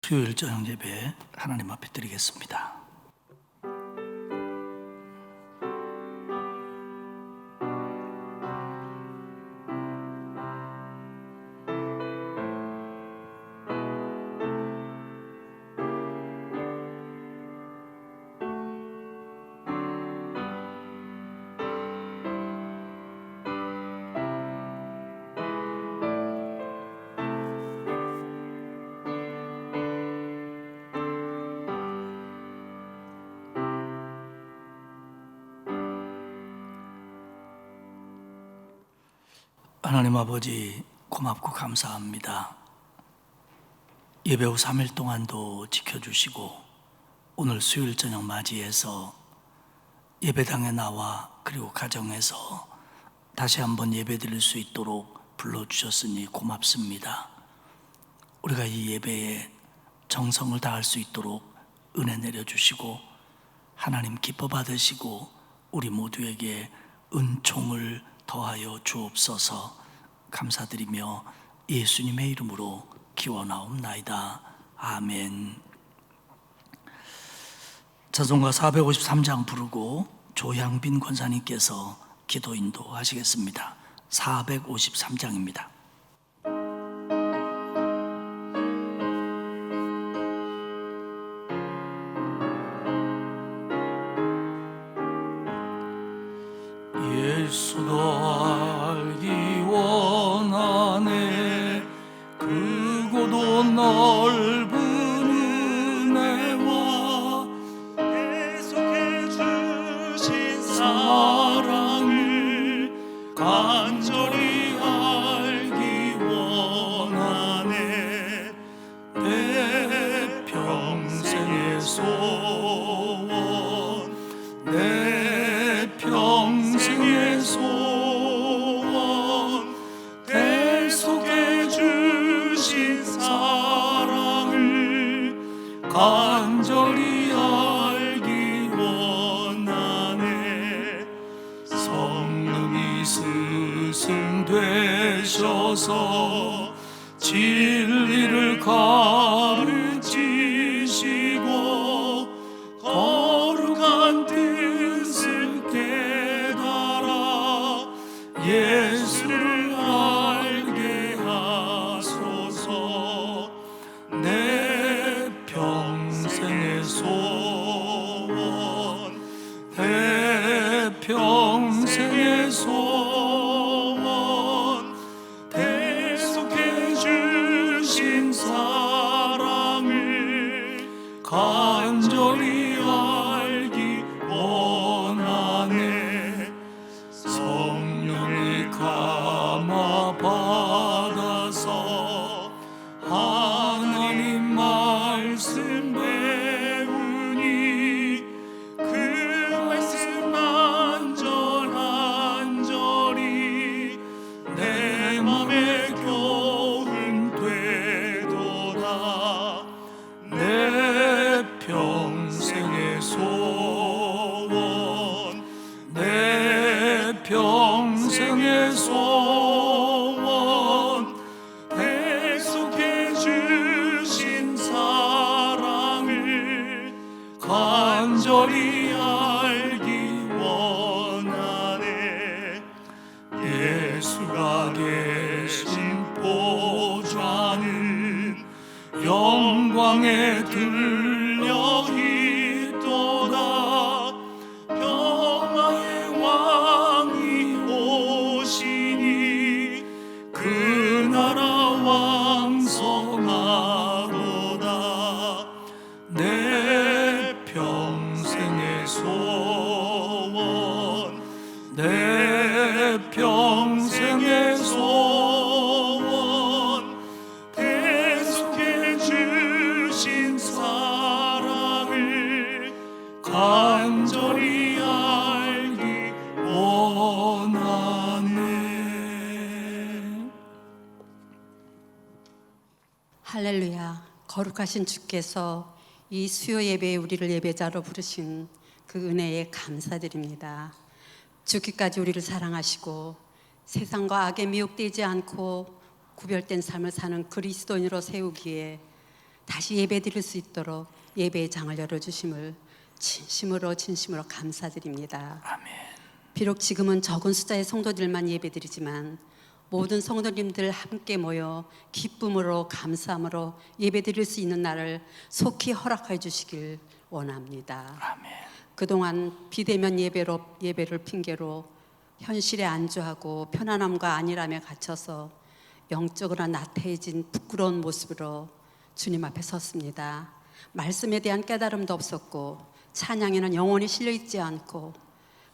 수요일 저녁 예배 하나님 앞에 드리겠습니다. 하나님 아버지 고맙고 감사합니다. 예배 후 3일 동안도 지켜주시고 오늘 수요일 저녁 맞이해서 예배당에 나와 그리고 가정에서 다시 한번 예배 드릴 수 있도록 불러주셨으니 고맙습니다. 우리가 이 예배에 정성을 다할 수 있도록 은혜 내려주시고 하나님 기뻐 받으시고 우리 모두에게 은총을 더하여 주옵소서. 감사드리며 예수님의 이름으로 기원하옵나이다. 아멘. 찬송가 453장 부르고 조향빈 권사님께서 기도 인도하시겠습니다. 453장입니다. 예수가 알기 원하네. 크고도 넓은 은혜와 계속해 주신 사랑을 간절히 알기 원하네. 내 평생의 소원, 내 평생의 소원, 계속해 주신 사랑을 간절히 알기 원하네. 성령이 스승되셔서 진리를 가르치시고 거룩한 뜻을 깨달아 예수를 알게 하소서. 내 평생의 소원, 내 평생의 소원, 계속해 주신 사랑을 간절히 알기 원하네. 성령의 감화 받아서 하나님 말씀 배우니 그 말씀 안절안절히 내 맘에 교훈 되도다. 내 평생의 소원, 내 평생의 소원, 계속해 주신 사랑을 간절히 알기 원하네. 예수가 계신 보좌는 영광에 들려 있도다. 평화의 왕이 오시니 그 나라 왕성하도다. 내 평생의 소원, 내 평생의 소원, 계속해 주신 사랑을 간절히 알기 원하네. 할렐루야. 거룩하신 주께서 이 수요 예배에 우리를 예배자로 부르신 그 은혜에 감사드립니다. 죽기까지 우리를 사랑하시고 세상과 악에 미혹되지 않고 구별된 삶을 사는 그리스도인으로 세우기에 다시 예배 드릴 수 있도록 예배의 장을 열어주심을 진심으로 감사드립니다. 아멘. 비록 지금은 적은 숫자의 성도들만 예배드리지만 모든 성도님들 함께 모여 기쁨으로 감사함으로 예배드릴 수 있는 날을 속히 허락해 주시길 원합니다. 아멘. 그동안 비대면 예배를 핑계로 현실에 안주하고 편안함과 안일함에 갇혀서 영적으로 나태해진 부끄러운 모습으로 주님 앞에 섰습니다. 말씀에 대한 깨달음도 없었고 찬양에는 영혼이 실려 있지 않고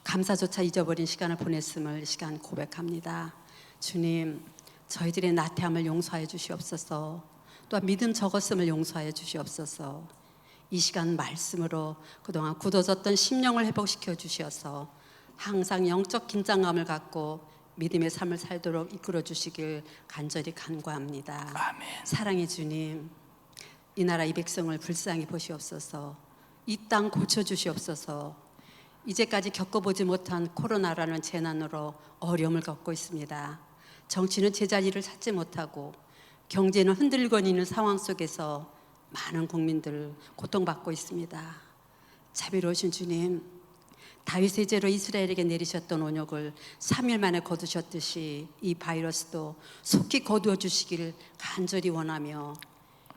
감사조차 잊어버린 시간을 보냈음을 이 시간 고백합니다. 주님, 저희들의 나태함을 용서하여 주시옵소서. 또한 믿음 적었음을 용서하여 주시옵소서. 이 시간 말씀으로 그동안 굳어졌던 심령을 회복시켜 주셔서 항상 영적 긴장감을 갖고 믿음의 삶을 살도록 이끌어 주시길 간절히 간구합니다. 아멘. 사랑의 주님, 이 나라 이 백성을 불쌍히 보시옵소서. 이 땅 고쳐 주시옵소서. 이제까지 겪어보지 못한 코로나라는 재난으로 어려움을 겪고 있습니다. 정치는 제자리를 찾지 못하고 경제는 흔들거리는 상황 속에서 많은 국민들 고통받고 있습니다. 자비로우신 주님, 다윗의 죄로 이스라엘에게 내리셨던 온역을 3일 만에 거두셨듯이 이 바이러스도 속히 거두어 주시기를 간절히 원하며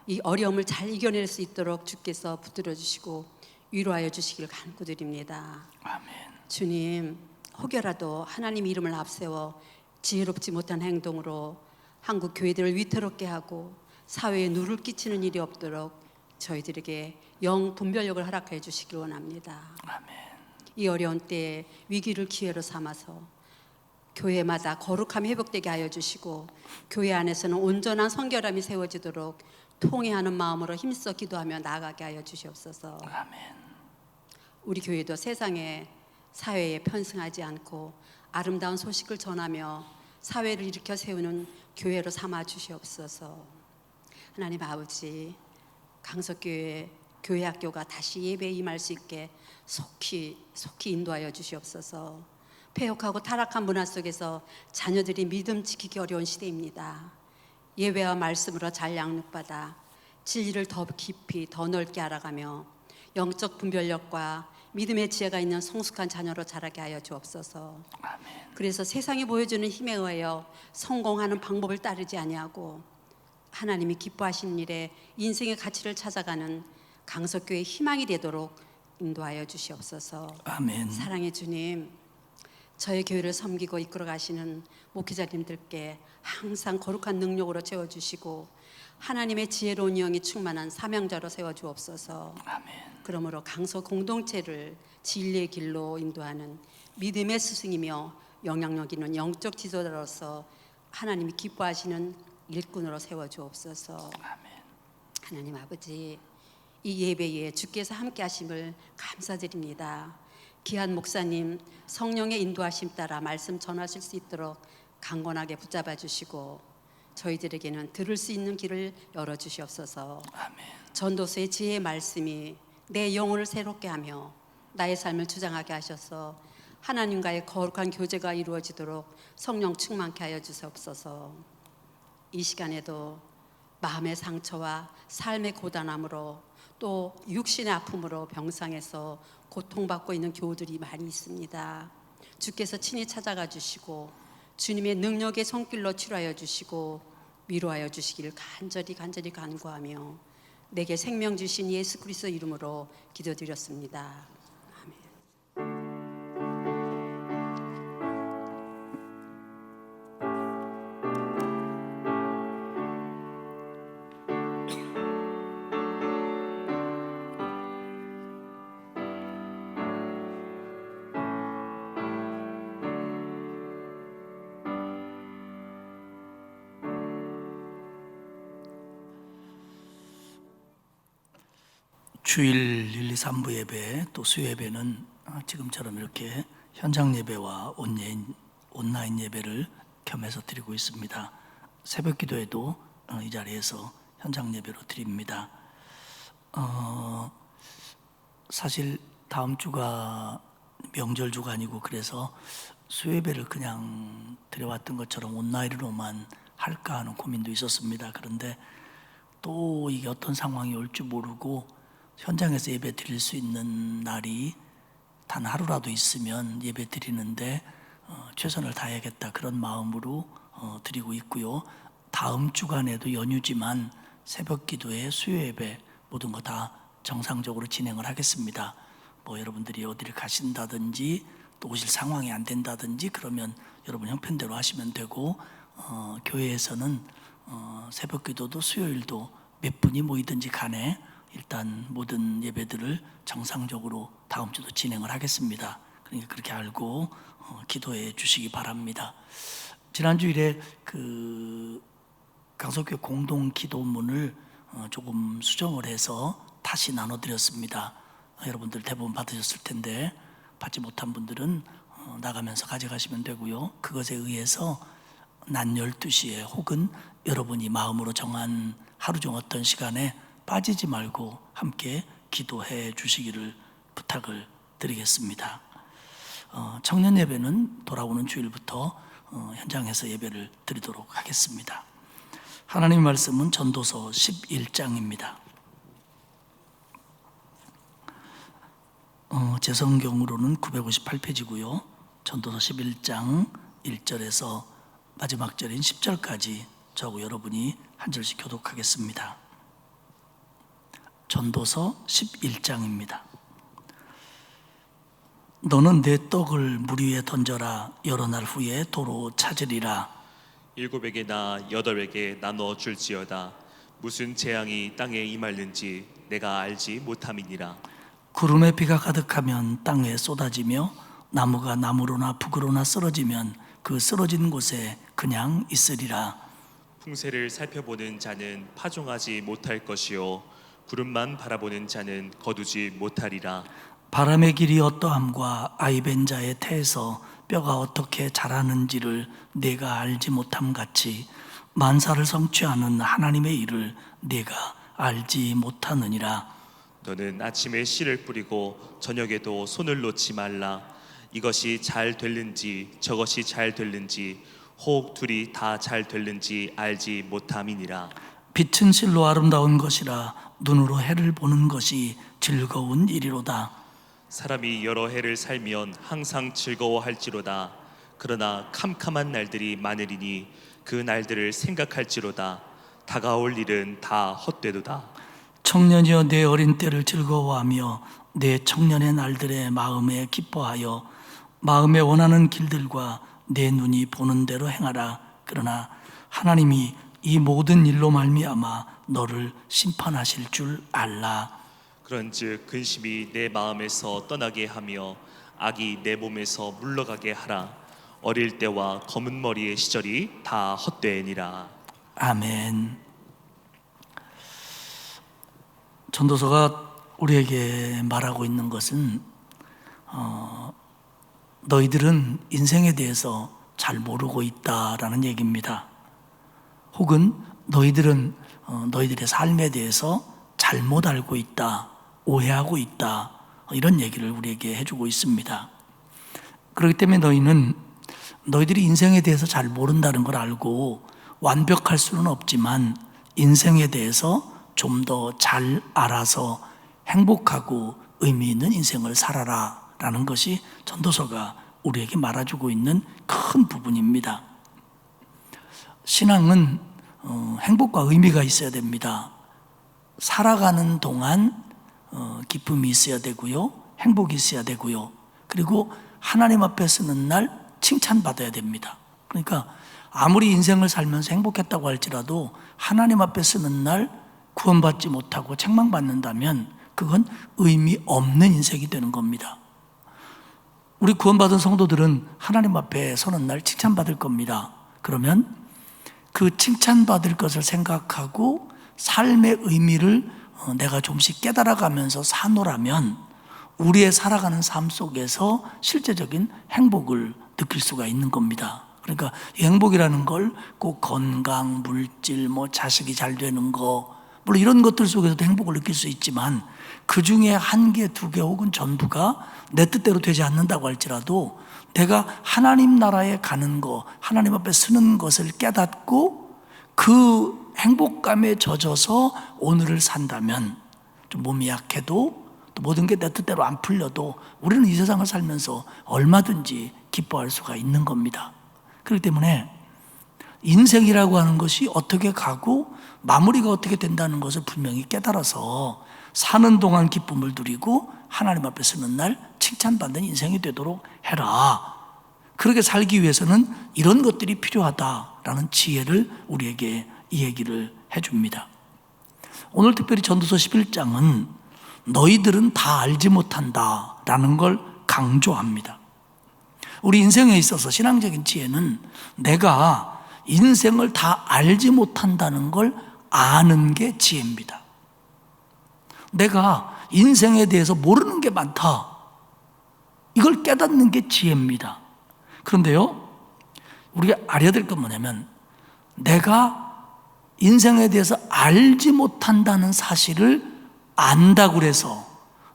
이 어려움을 잘 이겨낼 수 있도록 주께서 붙들어 주시고 위로하여 주시길 간구드립니다. 아멘. 주님, 혹여라도 하나님 이름을 앞세워 지혜롭지 못한 행동으로 한국 교회들을 위태롭게 하고 사회에 누를 끼치는 일이 없도록 저희들에게 영 분별력을 허락해 주시길 원합니다. 아멘. 이 어려운 때에 위기를 기회로 삼아서 교회마다 거룩함이 회복되게 하여 주시고 교회 안에서는 온전한 성결함이 세워지도록 통회하는 마음으로 힘써 기도하며 나아가게 하여 주시옵소서. 아멘. 우리 교회도 세상에 사회에 편승하지 않고 아름다운 소식을 전하며 사회를 일으켜 세우는 교회로 삼아 주시옵소서. 하나님 아버지, 강석교회 교회학교가 다시 예배에 임할 수 있게 속히 인도하여 주시옵소서. 폐역하고 타락한 문화 속에서 자녀들이 믿음 지키기 어려운 시대입니다. 예배와 말씀으로 잘 양육받아 진리를 더 깊이 더 넓게 알아가며 영적 분별력과 믿음의 지혜가 있는 성숙한 자녀로 자라게 하여 주옵소서. 아멘. 그래서 세상이 보여주는 힘에 의하여 성공하는 방법을 따르지 아니하고 하나님이 기뻐하시는 일에 인생의 가치를 찾아가는 강석교회의 희망이 되도록 인도하여 주시옵소서. 아멘. 사랑의 주님, 저희 교회를 섬기고 이끌어 가시는 목회자님들께 항상 거룩한 능력으로 채워주시고 하나님의 지혜로운 영이 충만한 사명자로 세워주옵소서. 아멘. 그러므로 강서 공동체를 진리의 길로 인도하는 믿음의 스승이며 영향력 있는 영적 지도자로서 하나님이 기뻐하시는 일꾼으로 세워주옵소서. 아멘. 하나님 아버지, 이 예배에 주께서 함께 하심을 감사드립니다. 귀한 목사님 성령의 인도하심 따라 말씀 전하실 수 있도록 강건하게 붙잡아 주시고 저희들에게는 들을 수 있는 길을 열어주시옵소서. 아멘. 전도서의 지혜의 말씀이 내 영혼을 새롭게 하며 나의 삶을 주장하게 하셔서 하나님과의 거룩한 교제가 이루어지도록 성령 충만케 하여 주시옵소서. 이 시간에도 마음의 상처와 삶의 고단함으로 또 육신의 아픔으로 병상에서 고통받고 있는 교우들이 많이 있습니다. 주께서 친히 찾아가 주시고 주님의 능력의 손길로 치료하여 주시고 위로하여 주시기를 간절히 간구하며 내게 생명 주신 예수 그리스도 이름으로 기도드렸습니다. 아멘. 주일 1, 2, 3부 예배 또 수요 예배는 지금처럼 이렇게 현장 예배와 온라인 예배를 겸해서 드리고 있습니다. 새벽 기도에도 이 자리에서 현장 예배로 드립니다. 사실 다음 주가 명절 주가 아니고 그래서 수요 예배를 그냥 드려왔던 것처럼 온라인으로만 할까 하는 고민도 있었습니다. 그런데 또 이게 어떤 상황이 올 줄 모르고 현장에서 예배 드릴 수 있는 날이 단 하루라도 있으면 예배 드리는데 최선을 다해야겠다, 그런 마음으로 드리고 있고요. 다음 주간에도 연휴지만 새벽 기도회, 수요 예배 모든 거 다 정상적으로 진행을 하겠습니다. 뭐 여러분들이 어디를 가신다든지 또 오실 상황이 안 된다든지 그러면 여러분 형편대로 하시면 되고, 교회에서는 새벽 기도도 수요일도 몇 분이 모이든지 간에 일단 모든 예배들을 정상적으로 다음 주도 진행을 하겠습니다. 그러니까 그렇게 알고 기도해 주시기 바랍니다. 지난주일에 그 강석교회 공동 기도문을 조금 수정을 해서 다시 나눠드렸습니다. 여러분들 대부분 받으셨을 텐데 받지 못한 분들은 나가면서 가져가시면 되고요. 그것에 의해서 낮 12시에 혹은 여러분이 마음으로 정한 하루 중 어떤 시간에 빠지지 말고 함께 기도해 주시기를 부탁을 드리겠습니다. 청년 예배는 돌아오는 주일부터 현장에서 예배를 드리도록 하겠습니다. 하나님의 말씀은 전도서 11장입니다. 제 성경으로는 958페이지고요. 전도서 11장 1절에서 마지막 절인 10절까지 저하고 여러분이 한 절씩 교독하겠습니다. 전도서 11장입니다. 너는 내 떡을 물 위에 던져라. 여러 날 후에 도로 찾으리라. 7에게나 8에게 나눠 줄지어다. 무슨 재앙이 땅에 임할는지 내가 알지 못함이니라. 구름에 비가 가득하면 땅에 쏟아지며 나무가 나무로나 북으로나 쓰러지면 그 쓰러진 곳에 그냥 있으리라. 풍세를 살펴보는 자는 파종하지 못할 것이요 구름만 바라보는 자는 거두지 못하리라. 바람의 길이 어떠함과 아이벤 자의 태에서 뼈가 어떻게 자라는지를 내가 알지 못함 같이 만사를 성취하는 하나님의 일을 내가 알지 못하느니라. 너는 아침에 씨를 뿌리고 저녁에도 손을 놓지 말라. 이것이 잘 될는지 저것이 잘 될는지 혹 둘이 다 잘 될는지 알지 못함이니라. 빛은 실로 아름다운 것이라 눈으로 해를 보는 것이 즐거운 일이로다. 사람이 여러 해를 살면 항상 즐거워할지로다. 그러나 캄캄한 날들이 많으리니 그 날들을 생각할지로다. 다가올 일은 다 헛되도다. 청년이여 내 어린 때를 즐거워하며 내 청년의 날들의 마음에 기뻐하여 마음에 원하는 길들과 내 눈이 보는 대로 행하라. 그러나 하나님이 이 모든 일로 말미암아 너를 심판하실 줄 알라. 그런즉 근심이 내 마음에서 떠나게 하며 악이 내 몸에서 물러가게 하라. 어릴 때와 검은 머리의 시절이 다 헛되니라. 아멘. 전도서가 우리에게 말하고 있는 것은 너희들은 인생에 대해서 잘 모르고 있다라는 얘기입니다. 혹은 너희들은 너희들의 삶에 대해서 잘못 알고 있다, 오해하고 있다, 이런 얘기를 우리에게 해주고 있습니다. 그렇기 때문에 너희들이 인생에 대해서 잘 모른다는 걸 알고 완벽할 수는 없지만 인생에 대해서 좀 더 잘 알아서 행복하고 의미 있는 인생을 살아라 라는 것이 전도서가 우리에게 말해주고 있는 큰 부분입니다. 신앙은 행복과 의미가 있어야 됩니다. 살아가는 동안 기쁨이 있어야 되고요, 행복이 있어야 되고요, 그리고 하나님 앞에 서는 날 칭찬받아야 됩니다. 그러니까 아무리 인생을 살면서 행복했다고 할지라도 하나님 앞에 서는 날 구원받지 못하고 책망받는다면 그건 의미 없는 인생이 되는 겁니다. 우리 구원받은 성도들은 하나님 앞에 서는 날 칭찬받을 겁니다. 그러면 그 칭찬받을 것을 생각하고 삶의 의미를 내가 좀씩 깨달아가면서 사노라면 우리의 살아가는 삶 속에서 실제적인 행복을 느낄 수가 있는 겁니다. 그러니까 이 행복이라는 걸 꼭 건강, 물질, 자식이 잘 되는 거, 물론 이런 것들 속에서도 행복을 느낄 수 있지만 그 중에 한 개, 두 개 혹은 전부가 내 뜻대로 되지 않는다고 할지라도 내가 하나님 나라에 가는 거, 하나님 앞에 서는 것을 깨닫고 그 행복감에 젖어서 오늘을 산다면, 좀 몸이 약해도 또 모든 게 내 뜻대로 안 풀려도 우리는 이 세상을 살면서 얼마든지 기뻐할 수가 있는 겁니다. 그렇기 때문에 인생이라고 하는 것이 어떻게 가고 마무리가 어떻게 된다는 것을 분명히 깨달아서 사는 동안 기쁨을 누리고 하나님 앞에 서는 날 칭찬받는 인생이 되도록 해라. 그렇게 살기 위해서는 이런 것들이 필요하다라는 지혜를 우리에게 이 얘기를 해줍니다. 오늘 특별히 전도서 11장은 너희들은 다 알지 못한다라는 걸 강조합니다. 우리 인생에 있어서 신앙적인 지혜는 내가 인생을 다 알지 못한다는 걸 아는 게 지혜입니다. 내가 인생에 대해서 모르는 게 많다. 이걸 깨닫는 게 지혜입니다. 그런데요, 우리가 알아야 될 건 뭐냐면 내가 인생에 대해서 알지 못한다는 사실을 안다고 해서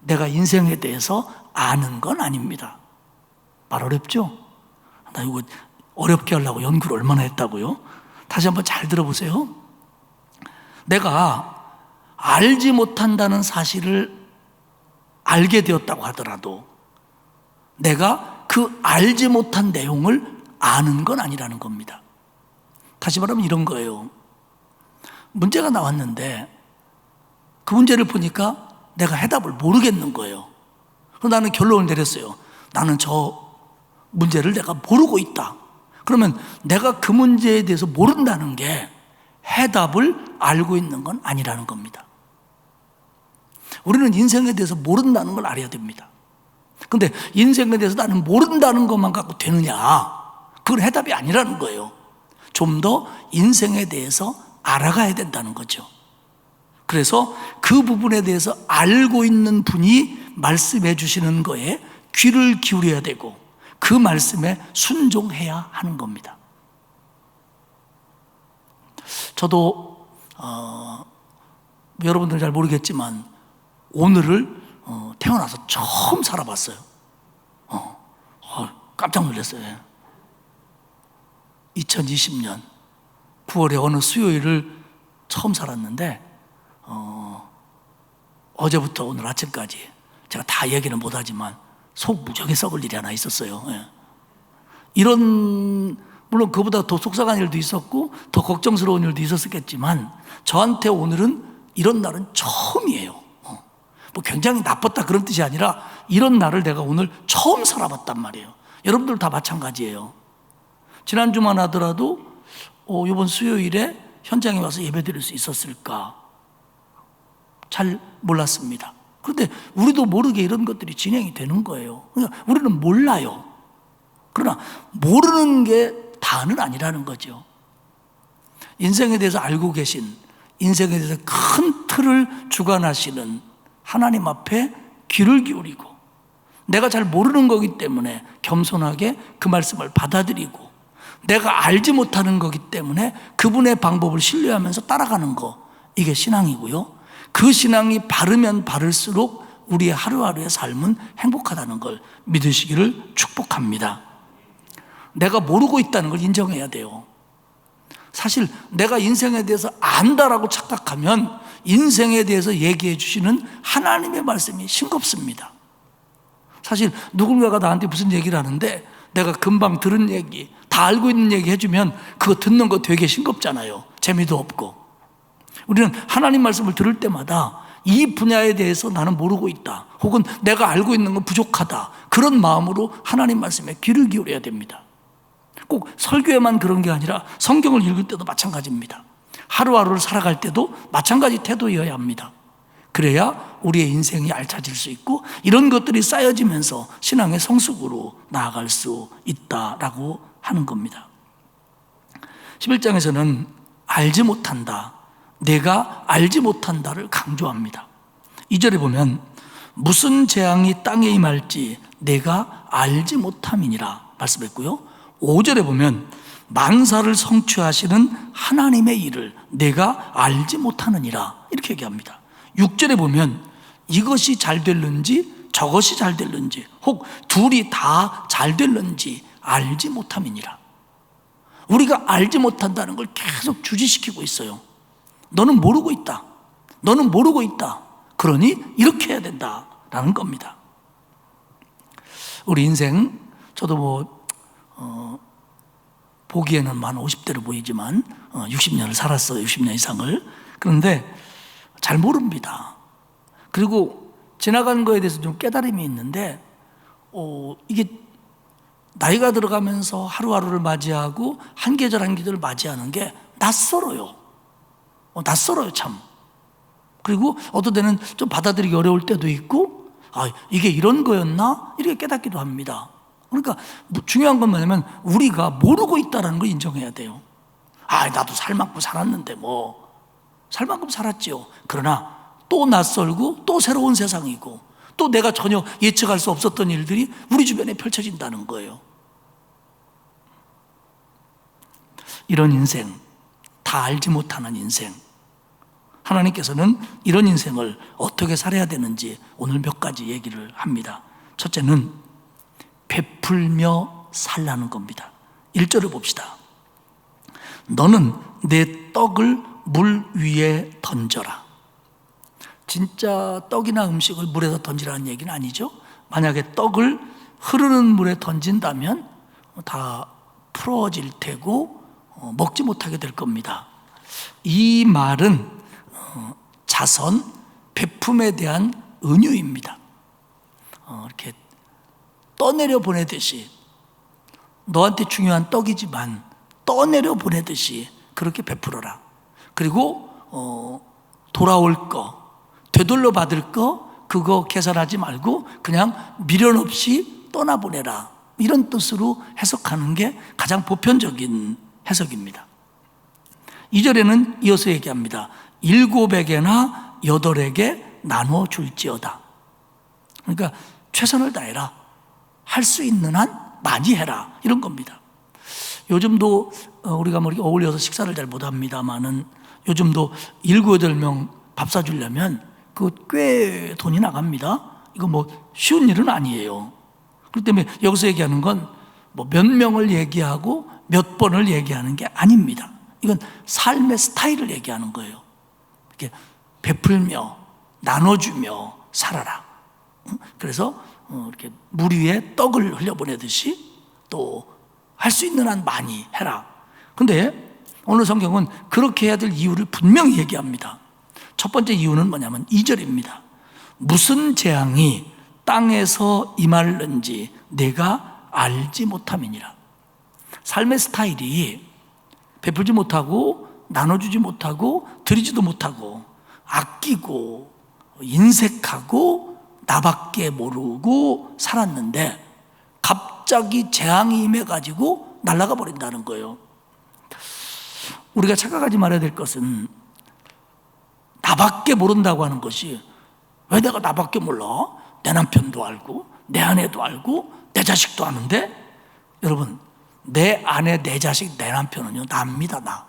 내가 인생에 대해서 아는 건 아닙니다. 말 어렵죠? 나 이거 어렵게 하려고 연구를 얼마나 했다고요? 다시 한번 잘 들어보세요. 내가 알지 못한다는 사실을 알게 되었다고 하더라도 내가 그 알지 못한 내용을 아는 건 아니라는 겁니다. 다시 말하면 이런 거예요. 문제가 나왔는데 그 문제를 보니까 내가 해답을 모르겠는 거예요. 그래서 나는 결론을 내렸어요. 나는 저 문제를 내가 모르고 있다. 그러면 내가 그 문제에 대해서 모른다는 게 해답을 알고 있는 건 아니라는 겁니다. 우리는 인생에 대해서 모른다는 걸 알아야 됩니다. 근데 인생에 대해서 나는 모른다는 것만 갖고 되느냐? 그건 해답이 아니라는 거예요. 좀 더 인생에 대해서 알아가야 된다는 거죠. 그래서 그 부분에 대해서 알고 있는 분이 말씀해 주시는 거에 귀를 기울여야 되고 그 말씀에 순종해야 하는 겁니다. 저도 여러분들은 잘 모르겠지만 오늘을 태어나서 처음 살아봤어요. 깜짝 놀랐어요. 2020년 9월에 어느 수요일을 처음 살았는데 어제부터 오늘 아침까지 제가 다 얘기는 못하지만 속 무지하게 썩을 일이 하나 있었어요. 이런, 물론 그보다 더 속상한 일도 있었고 더 걱정스러운 일도 있었겠지만 저한테 오늘은 이런 날은 처음이에요. 뭐 굉장히 나빴다 그런 뜻이 아니라 이런 날을 내가 오늘 처음 살아봤단 말이에요. 여러분들 다 마찬가지예요. 지난주만 하더라도 이번 수요일에 현장에 와서 예배드릴 수 있었을까 잘 몰랐습니다. 그런데 우리도 모르게 이런 것들이 진행이 되는 거예요. 그러니까 우리는 몰라요. 그러나 모르는 게 다는 아니라는 거죠. 인생에 대해서 알고 계신, 인생에 대해서 큰 틀을 주관하시는 하나님 앞에 귀를 기울이고 내가 잘 모르는 거기 때문에 겸손하게 그 말씀을 받아들이고 내가 알지 못하는 거기 때문에 그분의 방법을 신뢰하면서 따라가는 거, 이게 신앙이고요. 그 신앙이 바르면 바를수록 우리의 하루하루의 삶은 행복하다는 걸 믿으시기를 축복합니다. 내가 모르고 있다는 걸 인정해야 돼요. 사실 내가 인생에 대해서 안다라고 착각하면 인생에 대해서 얘기해 주시는 하나님의 말씀이 싱겁습니다. 사실 누군가가 나한테 무슨 얘기를 하는데 내가 금방 들은 얘기, 다 알고 있는 얘기 해주면 그거 듣는 거 되게 싱겁잖아요. 재미도 없고. 우리는 하나님 말씀을 들을 때마다 이 분야에 대해서 나는 모르고 있다, 혹은 내가 알고 있는 건 부족하다, 그런 마음으로 하나님 말씀에 귀를 기울여야 됩니다. 꼭 설교에만 그런 게 아니라 성경을 읽을 때도 마찬가지입니다. 하루하루를 살아갈 때도 마찬가지 태도여야 합니다. 그래야 우리의 인생이 알차질 수 있고 이런 것들이 쌓여지면서 신앙의 성숙으로 나아갈 수 있다라고 하는 겁니다. 11장에서는 알지 못한다, 내가 알지 못한다를 강조합니다. 2절에 보면 무슨 재앙이 땅에 임할지 내가 알지 못함이니라 말씀했고요. 5절에 보면 만사를 성취하시는 하나님의 일을 내가 알지 못하느니라 이렇게 얘기합니다. 6절에 보면 이것이 잘 될는지 저것이 잘 될는지 혹 둘이 다 잘 될는지 알지 못함이니라. 우리가 알지 못한다는 걸 계속 주지시키고 있어요. 너는 모르고 있다. 너는 모르고 있다. 그러니 이렇게 해야 된다라는 겁니다. 우리 인생, 저도 보기에는 한 50대로 보이지만 60년을 살았어요. 60년 이상을. 그런데 잘 모릅니다. 그리고 지나간 거에 대해서 좀 깨달음이 있는데 이게 나이가 들어가면서 하루하루를 맞이하고 한 계절 한 계절을 맞이하는 게 낯설어요. 낯설어요, 참. 그리고 어떤 때는 좀 받아들이기 어려울 때도 있고, 이게 이런 거였나? 이렇게 깨닫기도 합니다. 그러니까 중요한 건 뭐냐면 우리가 모르고 있다는 걸 인정해야 돼요. 나도 살 만큼 살았는데 살 만큼 살았지요. 그러나 또 낯설고 또 새로운 세상이고 또 내가 전혀 예측할 수 없었던 일들이 우리 주변에 펼쳐진다는 거예요. 이런 인생, 다 알지 못하는 인생, 하나님께서는 이런 인생을 어떻게 살아야 되는지 오늘 몇 가지 얘기를 합니다. 첫째는 베풀며 살라는 겁니다. 1절을 봅시다. 너는 내 떡을 물 위에 던져라. 진짜 떡이나 음식을 물에다 던지라는 얘기는 아니죠. 만약에 떡을 흐르는 물에 던진다면 다 풀어질 테고 먹지 못하게 될 겁니다. 이 말은 자선, 베품에 대한 은유입니다. 이렇게 떠내려 보내듯이, 너한테 중요한 떡이지만 떠내려 보내듯이 그렇게 베풀어라. 그리고 돌아올 거, 되돌려 받을 거, 그거 계산하지 말고 그냥 미련 없이 떠나보내라. 이런 뜻으로 해석하는 게 가장 보편적인 해석입니다. 2절에는 이어서 얘기합니다. 7에게나 8에게 나눠 줄지어다. 그러니까 최선을 다해라. 할 수 있는 한 많이 해라. 이런 겁니다. 요즘도 우리가 어울려서 식사를 잘 못합니다만은 요즘도 7, 8명 밥 사주려면 그거 꽤 돈이 나갑니다. 이거 쉬운 일은 아니에요. 그렇기 때문에 여기서 얘기하는 건 몇 명을 얘기하고 몇 번을 얘기하는 게 아닙니다. 이건 삶의 스타일을 얘기하는 거예요. 이렇게 베풀며 나눠주며 살아라. 그래서 이렇게 물 위에 떡을 흘려보내듯이 또 할 수 있는 한 많이 해라. 근데 오늘 성경은 그렇게 해야 될 이유를 분명히 얘기합니다. 첫 번째 이유는 뭐냐면 2절입니다. 무슨 재앙이 땅에서 임할는지 내가 알지 못함이니라. 삶의 스타일이 베풀지 못하고 나눠주지 못하고 드리지도 못하고 아끼고 인색하고 나밖에 모르고 살았는데 갑자기 재앙이 임해가지고 날아가 버린다는 거예요. 우리가 착각하지 말아야 될 것은 나밖에 모른다고 하는 것이, 왜 내가 나밖에 몰라? 내 남편도 알고 내 아내도 알고 내 자식도 아는데, 여러분, 내 아내, 내 자식, 내 남편은요 나입니다. 나.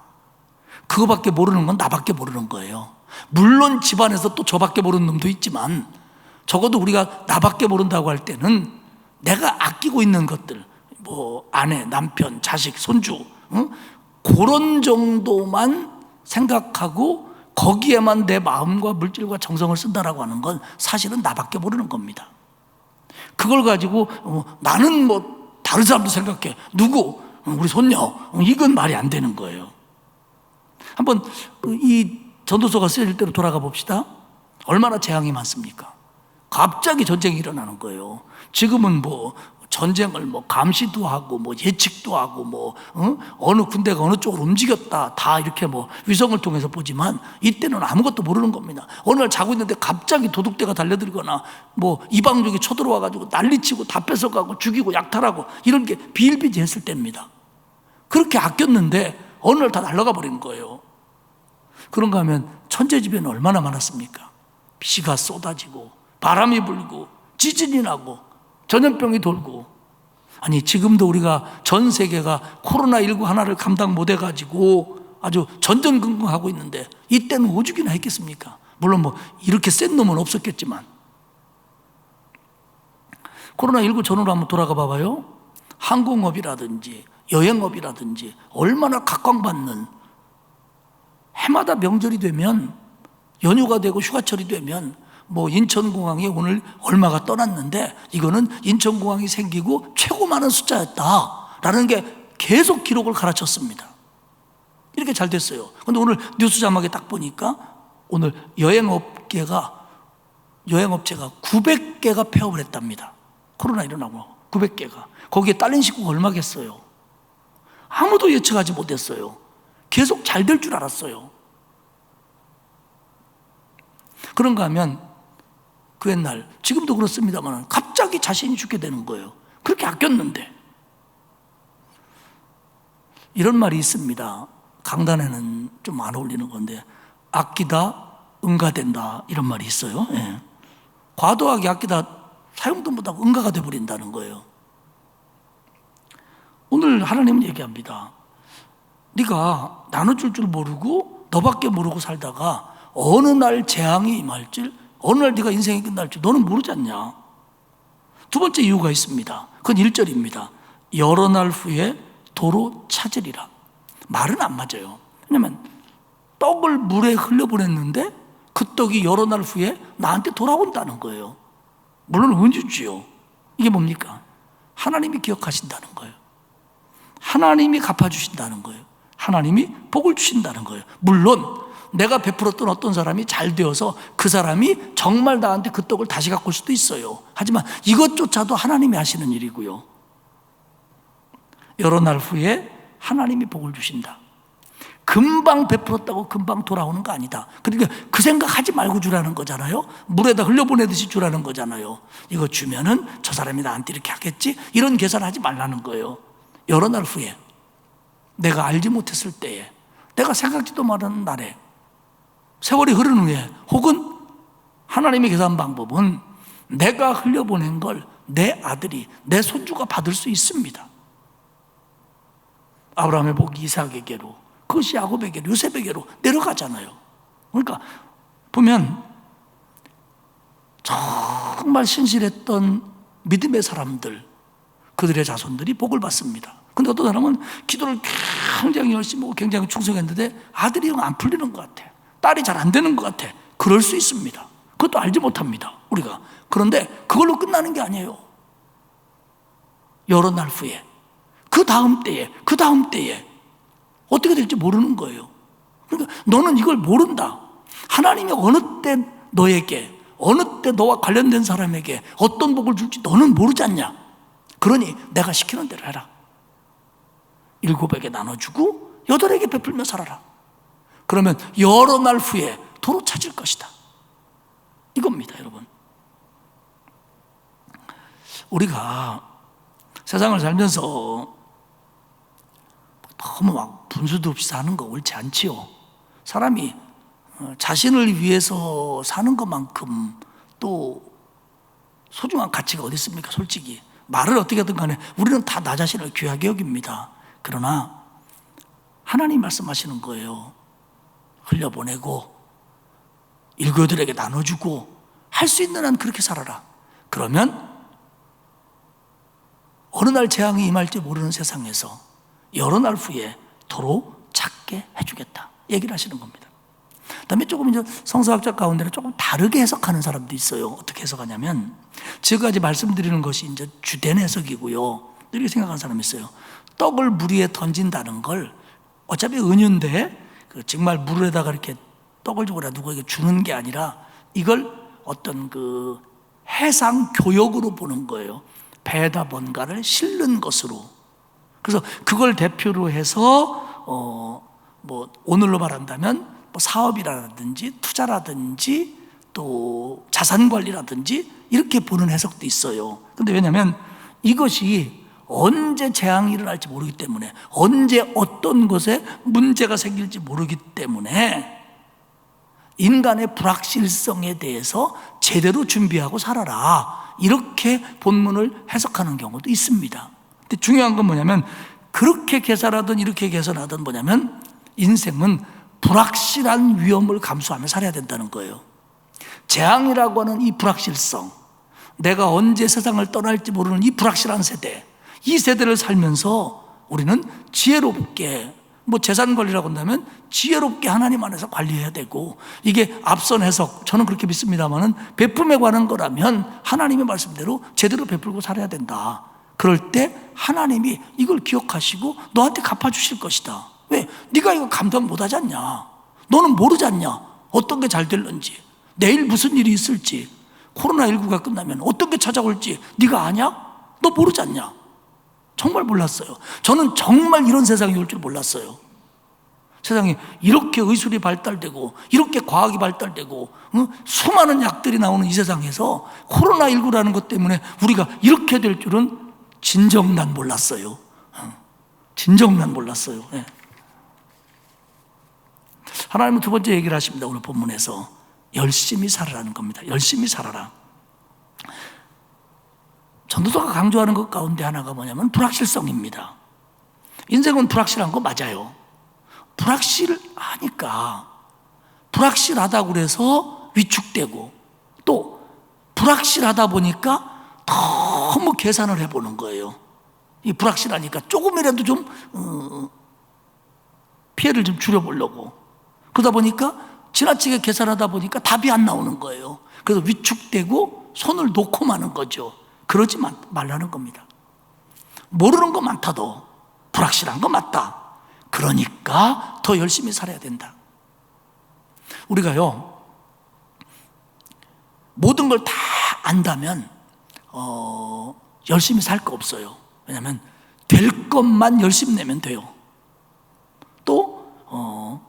그거밖에 모르는 건 나밖에 모르는 거예요. 물론 집안에서 또 저밖에 모르는 놈도 있지만 적어도 우리가 나밖에 모른다고 할 때는 내가 아끼고 있는 것들, 아내, 남편, 자식, 손주, 그런 정도만 생각하고 거기에만 내 마음과 물질과 정성을 쓴다라고 하는 건 사실은 나밖에 모르는 겁니다. 그걸 가지고 나는 다른 사람도 생각해, 누구, 우리 손녀, 이건 말이 안 되는 거예요. 한번 이 전도서가 쓰여질 때로 돌아가 봅시다. 얼마나 재앙이 많습니까? 갑자기 전쟁이 일어나는 거예요. 지금은 전쟁을 감시도 하고 예측도 하고 어느 군대가 어느 쪽으로 움직였다 다 이렇게 위성을 통해서 보지만 이때는 아무것도 모르는 겁니다. 어느 날 자고 있는데 갑자기 도둑대가 달려들거나 이방족이 쳐들어와 가지고 난리치고 다 뺏어가고 죽이고 약탈하고 이런 게 비일비재했을 때입니다. 그렇게 아꼈는데 어느 날 다 날아가 버리는 거예요. 그런가 하면 천재지변은 얼마나 많았습니까? 비가 쏟아지고 바람이 불고 지진이 나고 전염병이 돌고. 아니, 지금도 우리가 전 세계가 코로나19 하나를 감당 못 해가지고 아주 전전긍긍하고 있는데 이때는 오죽이나 했겠습니까? 물론 이렇게 센 놈은 없었겠지만. 코로나19 전후로 한번 돌아가 봐봐요. 항공업이라든지 여행업이라든지 얼마나 각광받는 해마다 명절이 되면, 연휴가 되고 휴가철이 되면 뭐 인천공항에 오늘 얼마가 떠났는데 이거는 인천공항이 생기고 최고 많은 숫자였다라는 게 계속 기록을 갈아쳤습니다. 이렇게 잘 됐어요. 그런데 오늘 뉴스 자막에 딱 보니까 오늘 여행업체가 900개가 폐업을 했답니다. 코로나 일어나고 900개가. 거기에 딸린 식구가 얼마겠어요? 아무도 예측하지 못했어요. 계속 잘 될 줄 알았어요. 그런가 하면 그 옛날, 지금도 그렇습니다만 갑자기 자신이 죽게 되는 거예요. 그렇게 아꼈는데. 이런 말이 있습니다. 강단에는 좀 안 어울리는 건데, 아끼다 응가된다, 이런 말이 있어요. 예. 과도하게 아끼다 사용도 못하고 응가가 돼버린다는 거예요. 오늘 하나님은 얘기합니다. 네가 나눠줄 줄 모르고 너밖에 모르고 살다가 어느 날 재앙이 임할 줄, 어느 날 네가 인생이 끝날 줄 너는 모르지 않냐. 두 번째 이유가 있습니다. 그건 1절입니다. 여러 날 후에 도로 찾으리라. 말은 안 맞아요. 왜냐하면 떡을 물에 흘려보냈는데 그 떡이 여러 날 후에 나한테 돌아온다는 거예요. 물론 은주지요. 이게 뭡니까? 하나님이 기억하신다는 거예요. 하나님이 갚아주신다는 거예요. 하나님이 복을 주신다는 거예요. 물론 내가 베풀었던 어떤 사람이 잘 되어서 그 사람이 정말 나한테 그 떡을 다시 갖고 올 수도 있어요. 하지만 이것조차도 하나님이 하시는 일이고요. 여러 날 후에 하나님이 복을 주신다. 금방 베풀었다고 금방 돌아오는 거 아니다. 그러니까 그 생각하지 말고 주라는 거잖아요. 물에다 흘려보내듯이 주라는 거잖아요. 이거 주면은 저 사람이 나한테 이렇게 하겠지, 이런 계산하지 말라는 거예요. 여러 날 후에, 내가 알지 못했을 때에, 내가 생각지도 못하는 날에, 세월이 흐른 후에, 혹은 하나님의 계산 방법은 내가 흘려보낸 걸 내 아들이, 내 손주가 받을 수 있습니다. 아브라함의 복이 이삭에게로, 그것이 야곱에게로, 요셉에게로 내려가잖아요. 그러니까 보면 정말 신실했던 믿음의 사람들, 그들의 자손들이 복을 받습니다. 근데 어떤 사람은 기도를 굉장히 열심히 하고 굉장히 충성했는데 아들이 안 풀리는 것 같아, 딸이 잘 안 되는 것 같아. 그럴 수 있습니다. 그것도 알지 못합니다, 우리가. 그런데 그걸로 끝나는 게 아니에요. 여러 날 후에, 그 다음 때에 어떻게 될지 모르는 거예요. 그러니까 너는 이걸 모른다. 하나님이 어느 때 너에게, 어느 때 너와 관련된 사람에게 어떤 복을 줄지 너는 모르지 않냐. 그러니 내가 시키는 대로 해라. 7에게 나눠주고 8에게 베풀며 살아라. 그러면 여러 날 후에 도로 찾을 것이다. 이겁니다, 여러분. 우리가 세상을 살면서 너무 막 분수도 없이 사는 거 옳지 않지요. 사람이 자신을 위해서 사는 것만큼 또 소중한 가치가 어디 있습니까? 솔직히 말을 어떻게 하든 간에 우리는 다 나 자신을 귀하게 여깁니다. 그러나 하나님 말씀하시는 거예요. 흘려보내고 7에게 나눠주고 할 수 있는 한 그렇게 살아라. 그러면 어느 날 재앙이 임할지 모르는 세상에서 여러 날 후에 도로 찾게 해주겠다, 얘기를 하시는 겁니다. 그다음에 조금 이제 성서학자 가운데는 조금 다르게 해석하는 사람도 있어요. 어떻게 해석하냐면, 지금까지 말씀드리는 것이 이제 주된 해석이고요. 이렇게 생각하는 사람이 있어요. 떡을 물 위에 던진다는 걸 어차피 은유인데 정말 물에다가 이렇게 떡을 주거나 누구에게 주는 게 아니라 이걸 어떤 그 해상 교역으로 보는 거예요. 배에다 뭔가를 실는 것으로. 그래서 그걸 대표로 해서 뭐 오늘로 말한다면 뭐 사업이라든지 투자라든지 또 자산 관리라든지 이렇게 보는 해석도 있어요. 그런데 왜냐하면 이것이 언제 재앙이 일어날지 모르기 때문에, 언제 어떤 것에 문제가 생길지 모르기 때문에 인간의 불확실성에 대해서 제대로 준비하고 살아라, 이렇게 본문을 해석하는 경우도 있습니다. 근데 중요한 건 뭐냐면, 그렇게 계산하든 이렇게 계산하든 뭐냐면 인생은 불확실한 위험을 감수하며 살아야 된다는 거예요. 재앙이라고 하는 이 불확실성, 내가 언제 세상을 떠날지 모르는 이 불확실한 세대, 이 세대를 살면서 우리는 지혜롭게 뭐 재산 관리라고 한다면 지혜롭게 하나님 안에서 관리해야 되고, 이게 앞선 해석, 저는 그렇게 믿습니다만은 베품에 관한 거라면 하나님의 말씀대로 제대로 베풀고 살아야 된다. 그럴 때 하나님이 이걸 기억하시고 너한테 갚아주실 것이다. 왜? 네가 이거 감당 못하지 않냐? 너는 모르지 않냐? 어떤 게 잘 될는지, 내일 무슨 일이 있을지, 코로나19가 끝나면 어떤 게 찾아올지 네가 아냐? 너 모르지 않냐? 정말 몰랐어요. 저는 정말 이런 세상이 올 줄 몰랐어요. 세상에 이렇게 의술이 발달되고 이렇게 과학이 발달되고 수많은 약들이 나오는 이 세상에서 코로나19라는 것 때문에 우리가 이렇게 될 줄은 진정 난 몰랐어요. 진정 난 몰랐어요. 네. 하나님은 두 번째 얘기를 하십니다. 오늘 본문에서 열심히 살아라는 겁니다. 열심히 살아라. 전도서가 강조하는 것 가운데 하나가 뭐냐면 불확실성입니다. 인생은 불확실한 거 맞아요. 불확실하니까, 불확실하다고 그래서 위축되고, 또 불확실하다 보니까 너무 계산을 해보는 거예요. 이 불확실하니까 조금이라도 좀 피해를 좀 줄여보려고, 그러다 보니까 지나치게 계산하다 보니까 답이 안 나오는 거예요. 그래서 위축되고 손을 놓고 마는 거죠. 그러지 말라는 겁니다. 모르는 거 많다도 불확실한 거 맞다. 그러니까 더 열심히 살아야 된다. 우리가요, 모든 걸 다 안다면 열심히 살 거 없어요. 왜냐하면 될 것만 열심히 내면 돼요. 또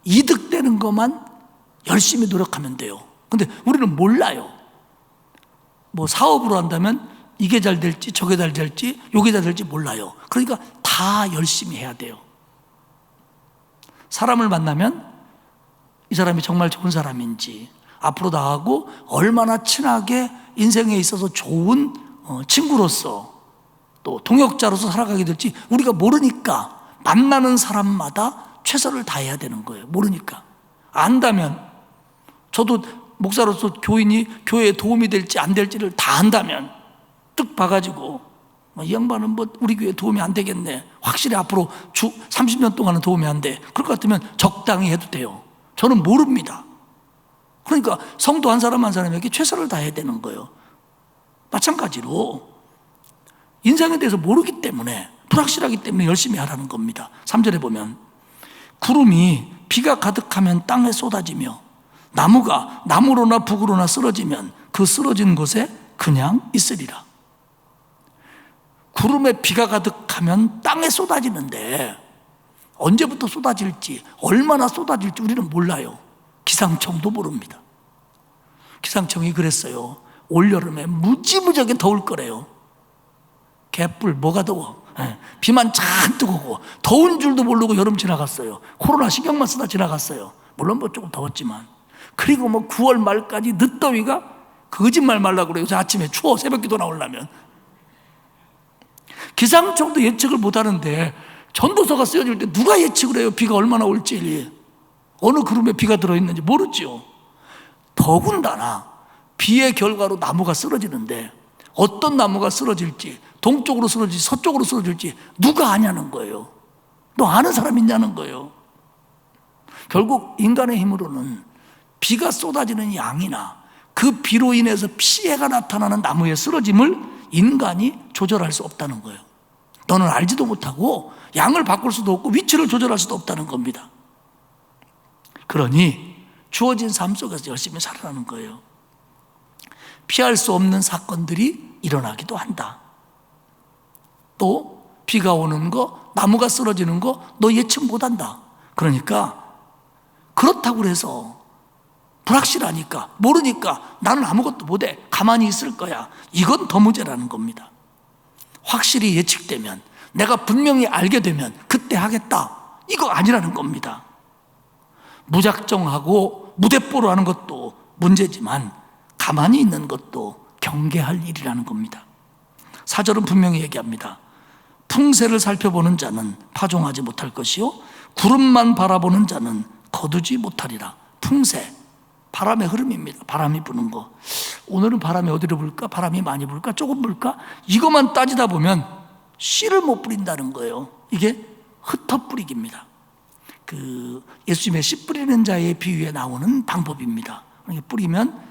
이득되는 것만 열심히 노력하면 돼요. 근데 우리는 몰라요. 뭐 사업으로 한다면 이게 잘 될지 저게 잘 될지 요게 잘 될지 몰라요. 그러니까 다 열심히 해야 돼요. 사람을 만나면 이 사람이 정말 좋은 사람인지, 앞으로 나하고 얼마나 친하게 인생에 있어서 좋은 친구로서 또 동역자로서 살아가게 될지 우리가 모르니까 만나는 사람마다 최선을 다해야 되는 거예요. 모르니까. 안다면, 저도 목사로서 교회에 도움이 될지 안 될지를 다 안다면 뜩 봐가지고 이 양반은 뭐 우리 교회에 도움이 안 되겠네, 확실히 앞으로 30년 동안은 도움이 안 돼, 그럴 것 같으면 적당히 해도 돼요. 저는 모릅니다. 그러니까 성도 한 사람 한 사람에게 최선을 다해야 되는 거예요. 마찬가지로 인생에 대해서 모르기 때문에, 불확실하기 때문에 열심히 하라는 겁니다. 3절에 보면 구름이 비가 가득하면 땅에 쏟아지며 나무가 나무로나 북으로나 쓰러지면 그 쓰러진 곳에 그냥 있으리라. 구름에 비가 가득하면 땅에 쏟아지는데 언제부터 쏟아질지, 얼마나 쏟아질지 우리는 몰라요. 기상청도 모릅니다. 기상청이 그랬어요. 올여름에 무지무지하게 더울 거래요. 개뿔 뭐가 더워. 비만 잔뜩 오고 더운 줄도 모르고 여름 지나갔어요. 코로나 신경만 쓰다 지나갔어요. 물론 뭐 조금 더웠지만. 그리고 뭐 9월 말까지 늦더위가 거짓말 말라고 그래요. 요새 아침에 추워, 새벽기도 나오려면. 기상청도 예측을 못하는데 전도서가 쓰여질 때 누가 예측을 해요? 비가 얼마나 올지, 어느 그룹에 비가 들어있는지 모르죠. 더군다나 비의 결과로 나무가 쓰러지는데 어떤 나무가 쓰러질지, 동쪽으로 쓰러질지 서쪽으로 쓰러질지 누가 아냐는 거예요. 너 아는 사람 있냐는 거예요. 결국 인간의 힘으로는 비가 쏟아지는 양이나 그 비로 인해서 피해가 나타나는 나무의 쓰러짐을 인간이 조절할 수 없다는 거예요. 너는 알지도 못하고 양을 바꿀 수도 없고 위치를 조절할 수도 없다는 겁니다. 그러니 주어진 삶 속에서 열심히 살아가는 거예요. 피할 수 없는 사건들이 일어나기도 한다. 또 비가 오는 거, 나무가 쓰러지는 거 너 예측 못한다. 그러니까 그렇다고 해서 불확실하니까, 모르니까 나는 아무것도 못해, 가만히 있을 거야, 이건 더 문제라는 겁니다. 확실히 예측되면, 내가 분명히 알게 되면 그때 하겠다, 이거 아니라는 겁니다. 무작정하고 무대뽀로 하는 것도 문제지만 가만히 있는 것도 경계할 일이라는 겁니다. 4절은 분명히 얘기합니다. 풍세를 살펴보는 자는 파종하지 못할 것이요 구름만 바라보는 자는 거두지 못하리라. 풍세, 바람의 흐름입니다. 바람이 부는 거. 오늘은 바람이 어디로 불까? 바람이 많이 불까? 조금 불까? 이것만 따지다 보면 씨를 못 뿌린다는 거예요. 이게 흩어뿌리기입니다. 그 예수님의 씨 뿌리는 자의 비유에 나오는 방법입니다. 그러니까 뿌리면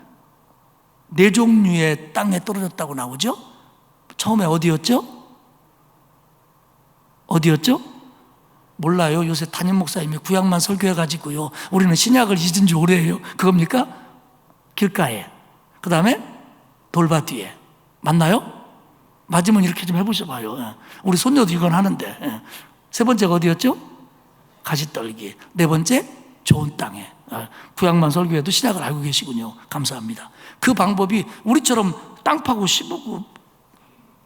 네 종류의 땅에 떨어졌다고 나오죠. 처음에 어디였죠? 몰라요. 요새 담임 목사님이 구약만 설교해가지고요, 우리는 신약을 잊은 지 오래예요. 그겁니까? 길가에, 그 다음에 돌밭 뒤에. 맞나요? 맞으면 이렇게 좀 해보셔봐요. 우리 손녀도 이건 하는데. 세 번째가 어디였죠? 가시떨기. 네 번째, 좋은 땅에. 구약만 설교해도 신약을 알고 계시군요. 감사합니다. 그 방법이 우리처럼 땅 파고 씹고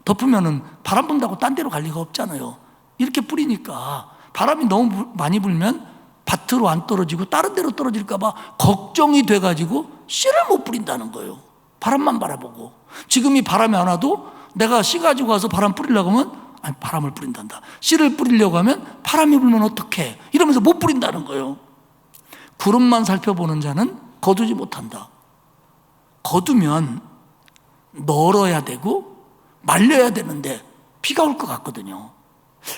덮으면은 바람 분다고 딴 데로 갈 리가 없잖아요. 이렇게 뿌리니까 바람이 너무 많이 불면 밭으로 안 떨어지고 다른 데로 떨어질까 봐 걱정이 돼가지고 씨를 못 뿌린다는 거예요. 바람만 바라보고. 지금 이 바람이 안 와도 내가 씨 가지고 와서 바람 뿌리려고 하면, 아니, 바람을 뿌린단다. 씨를 뿌리려고 하면 바람이 불면 어떡해, 이러면서 못 뿌린다는 거예요. 구름만 살펴보는 자는 거두지 못한다. 거두면 널어야 되고 말려야 되는데 비가 올 것 같거든요.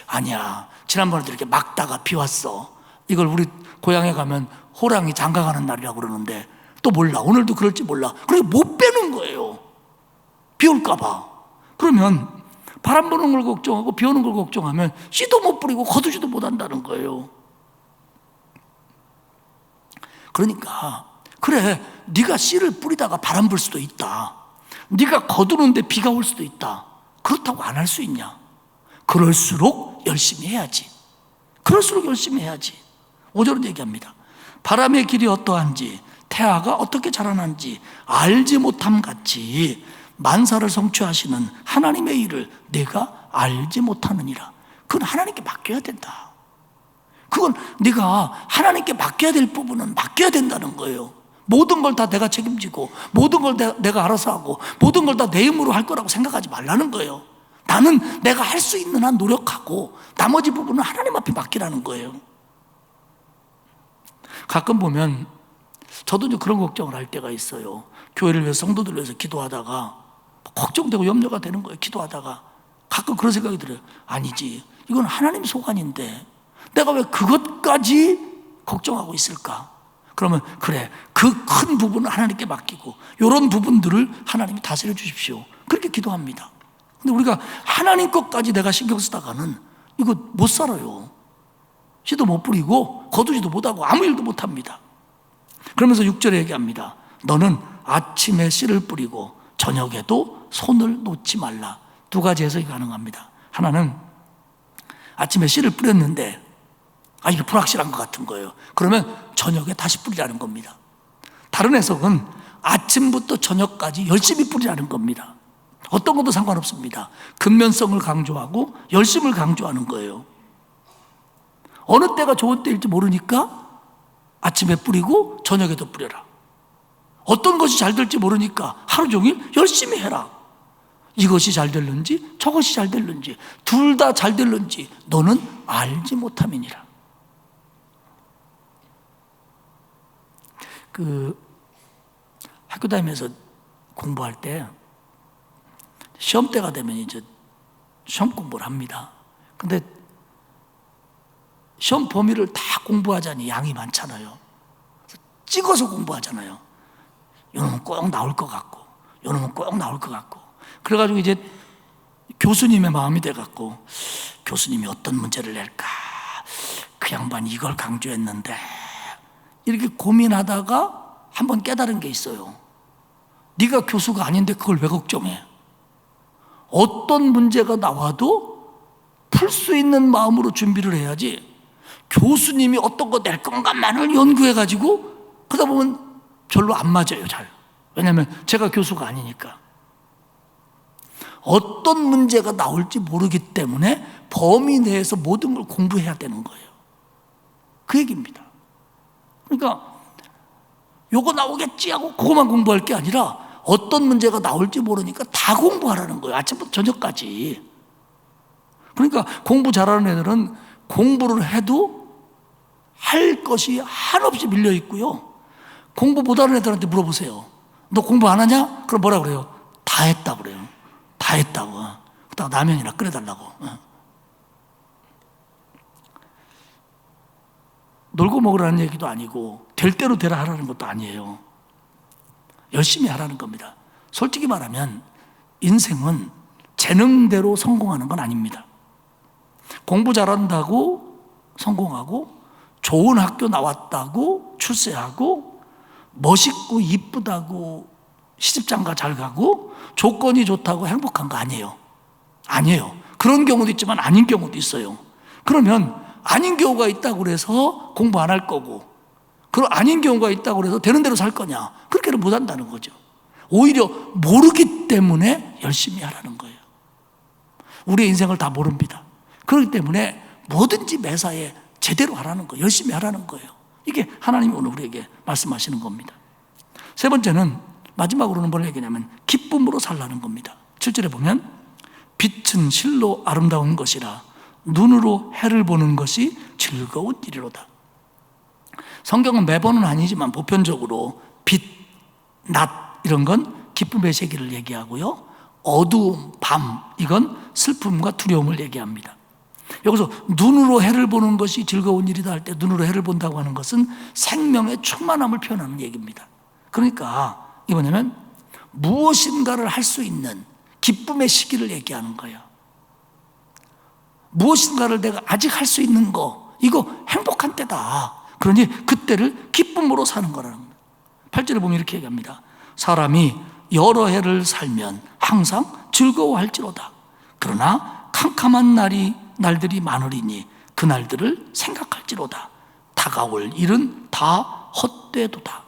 아니야, 지난번에도 이렇게 막다가 비 왔어. 이걸 우리 고향에 가면 호랑이 장가가는 날이라고 그러는데 또 몰라, 오늘도 그럴지 몰라. 그래서 못 빼는 거예요. 비 올까 봐. 그러면 바람 부는 걸 걱정하고 비 오는 걸 걱정하면 씨도 못 뿌리고 거두지도 못한다는 거예요. 그러니까 그래, 네가 씨를 뿌리다가 바람 불 수도 있다. 네가 거두는데 비가 올 수도 있다. 그렇다고 안 할 수 있냐? 그럴수록 열심히 해야지. 그럴수록 열심히 해야지. 5절은 얘기합니다. 바람의 길이 어떠한지, 태아가 어떻게 자라난지 알지 못함 같이 만사를 성취하시는 하나님의 일을 내가 알지 못하느니라. 그건 하나님께 맡겨야 된다. 그건 네가 하나님께 맡겨야 될 부분은 맡겨야 된다는 거예요. 모든 걸 다 내가 책임지고 모든 걸 내가 알아서 하고 모든 걸 다 내 힘으로 할 거라고 생각하지 말라는 거예요. 나는 내가 할 수 있는 한 노력하고 나머지 부분은 하나님 앞에 맡기라는 거예요. 가끔 보면 저도 이제 그런 걱정을 할 때가 있어요. 교회를 위해서, 성도들을 위해서 기도하다가 걱정되고 염려가 되는 거예요. 기도하다가 가끔 그런 생각이 들어요. 아니지, 이건 하나님 소관인데 내가 왜 그것까지 걱정하고 있을까? 그러면 그래, 그 큰 부분을 하나님께 맡기고 이런 부분들을 하나님이 다스려 주십시오. 그렇게 기도합니다. 근데 우리가 하나님 것까지 내가 신경 쓰다가는 이거 못 살아요. 씨도 못 뿌리고 거두지도 못하고 아무 일도 못합니다. 그러면서 6절에 얘기합니다. 너는 아침에 씨를 뿌리고 저녁에도 손을 놓지 말라. 두 가지 해석이 가능합니다. 하나는 아침에 씨를 뿌렸는데 이게 불확실한 것 같은 거예요. 그러면 저녁에 다시 뿌리라는 겁니다. 다른 해석은 아침부터 저녁까지 열심히 뿌리라는 겁니다. 어떤 것도 상관없습니다. 근면성을 강조하고 열심을 강조하는 거예요. 어느 때가 좋은 때일지 모르니까 아침에 뿌리고 저녁에도 뿌려라. 어떤 것이 잘 될지 모르니까 하루 종일 열심히 해라. 이것이 잘 될는지 저것이 잘 될는지 둘 다 잘 될는지 너는 알지 못함이니라. 학교 다니면서 공부할 때 시험 때가 되면 이제 시험 공부를 합니다. 근데 시험 범위를 다 공부하자니 양이 많잖아요. 찍어서 공부하잖아요. 요놈은 꼭 나올 것 같고 요놈은 꼭 나올 것 같고. 그래가지고 이제 교수님의 마음이 돼갖고 교수님이 어떤 문제를 낼까, 그 양반이 이걸 강조했는데, 이렇게 고민하다가 한번 깨달은 게 있어요. 네가 교수가 아닌데 그걸 왜 걱정해? 어떤 문제가 나와도 풀 수 있는 마음으로 준비를 해야지, 교수님이 어떤 거 낼 건가만을 연구해가지고 그러다 보면 별로 안 맞아요, 잘. 왜냐하면 제가 교수가 아니니까. 어떤 문제가 나올지 모르기 때문에 범위 내에서 모든 걸 공부해야 되는 거예요. 그 얘기입니다. 그러니까 요거 나오겠지 하고 그거만 공부할 게 아니라 어떤 문제가 나올지 모르니까 다 공부하라는 거예요. 아침부터 저녁까지. 그러니까 공부 잘하는 애들은 공부를 해도 할 것이 한없이 밀려 있고요. 공부 못하는 애들한테 물어보세요. 너 공부 안 하냐? 그럼 뭐라 그래요? 다 했다 그래요. 다 했다고. 그러다가 라면이나 끓여달라고. 놀고 먹으라는 얘기도 아니고 될 대로 되라 하라는 것도 아니에요. 열심히 하라는 겁니다. 솔직히 말하면 인생은 재능대로 성공하는 건 아닙니다. 공부 잘한다고 성공하고 좋은 학교 나왔다고 출세하고 멋있고 이쁘다고 시집장가 잘 가고 조건이 좋다고 행복한 거 아니에요. 아니에요. 그런 경우도 있지만 아닌 경우도 있어요. 그러면 아닌 경우가 있다고 그래서 공부 안 할 거고, 그런 아닌 경우가 있다고 그래서 되는 대로 살 거냐? 그렇게는 못 한다는 거죠. 오히려 모르기 때문에 열심히 하라는 거예요. 우리의 인생을 다 모릅니다. 그렇기 때문에 뭐든지 매사에 제대로 하라는 거예요. 열심히 하라는 거예요. 이게 하나님이 오늘 우리에게 말씀하시는 겁니다. 세 번째는, 마지막으로는 뭘 얘기냐면 기쁨으로 살라는 겁니다. 7절에 보면 빛은 실로 아름다운 것이라 눈으로 해를 보는 것이 즐거운 일이로다. 성경은 매번은 아니지만 보편적으로 빛, 낮 이런 건 기쁨의 세계를 얘기하고요, 어두움, 밤 이건 슬픔과 두려움을 얘기합니다. 여기서 눈으로 해를 보는 것이 즐거운 일이다 할 때 눈으로 해를 본다고 하는 것은 생명의 충만함을 표현하는 얘기입니다. 그러니까 이게 뭐냐면 무엇인가를 할 수 있는 기쁨의 시기를 얘기하는 거예요. 무엇인가를 내가 아직 할 수 있는 거, 이거 행복한 때다. 그러니 그때를 기쁨으로 사는 거라는 거예요. 8절에 보면 이렇게 얘기합니다. 사람이 여러 해를 살면 항상 즐거워할지로다. 그러나 캄캄한 날들이 많으리니 그 날들을 생각할지로다. 다가올 일은 다 헛되도다.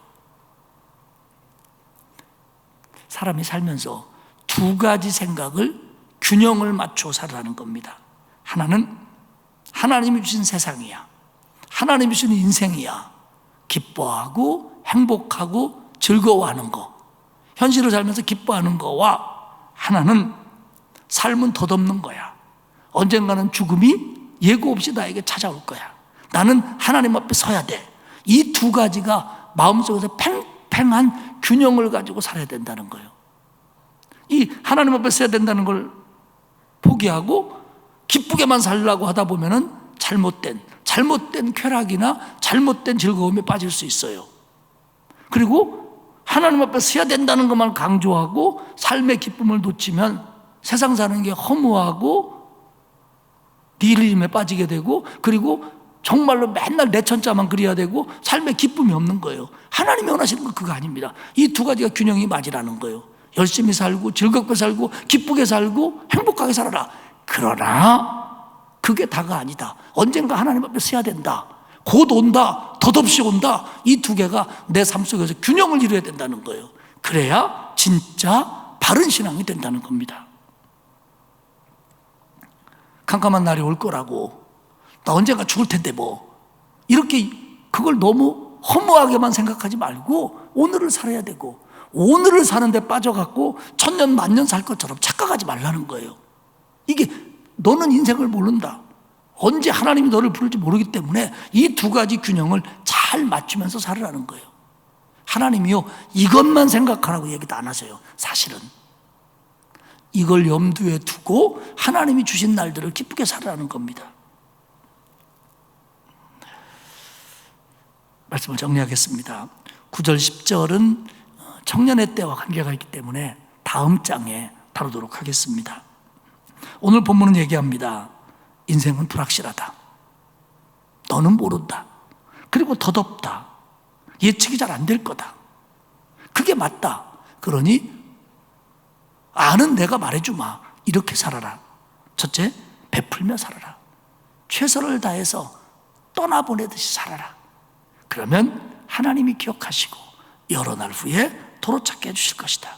사람이 살면서 두 가지 생각을 균형을 맞춰 살아가는 겁니다. 하나는 하나님이 주신 세상이야, 하나님이 주신 인생이야. 기뻐하고 행복하고 즐거워하는 거, 현실을 살면서 기뻐하는 거와, 하나는 삶은 덧없는 거야. 언젠가는 죽음이 예고 없이 나에게 찾아올 거야. 나는 하나님 앞에 서야 돼. 이 두 가지가 마음속에서 팽팽한 균형을 가지고 살아야 된다는 거예요. 이 하나님 앞에 서야 된다는 걸 포기하고 기쁘게만 살려고 하다 보면은 잘못된 쾌락이나 잘못된 즐거움에 빠질 수 있어요. 그리고 하나님 앞에 서야 된다는 것만 강조하고 삶의 기쁨을 놓치면 세상 사는 게 허무하고 니힐리즘에 빠지게 되고, 그리고 정말로 맨날 내천자만 그려야 되고 삶에 기쁨이 없는 거예요. 하나님이 원하시는 건 그거 아닙니다. 이 두 가지가 균형이 맞으라는 거예요. 열심히 살고 즐겁게 살고 기쁘게 살고 행복하게 살아라. 그러나 그게 다가 아니다. 언젠가 하나님 앞에 서야 된다. 곧 온다. 덧없이 온다. 이 두 개가 내 삶 속에서 균형을 이루어야 된다는 거예요. 그래야 진짜 바른 신앙이 된다는 겁니다. 캄캄한 날이 올 거라고, 나 언젠가 죽을 텐데 뭐, 이렇게 그걸 너무 허무하게만 생각하지 말고 오늘을 살아야 되고, 오늘을 사는데 빠져갖고 천년 만년 살 것처럼 착각하지 말라는 거예요. 이게 너는 인생을 모른다. 언제 하나님이 너를 부를지 모르기 때문에 이 두 가지 균형을 잘 맞추면서 살으라는 거예요. 하나님이요, 이것만 생각하라고 얘기도 안 하세요. 사실은 이걸 염두에 두고 하나님이 주신 날들을 기쁘게 살으라는 겁니다. 말씀을 정리하겠습니다. 9절 10절은 청년의 때와 관계가 있기 때문에 다음 장에 다루도록 하겠습니다. 오늘 본문은 얘기합니다. 인생은 불확실하다. 너는 모른다. 그리고 덧없다. 예측이 잘 안 될 거다. 그게 맞다. 그러니 아는 내가 말해주마. 이렇게 살아라. 첫째, 베풀며 살아라. 최선을 다해서 떠나보내듯이 살아라. 그러면 하나님이 기억하시고 여러 날 후에 도로 찾게 해주실 것이다.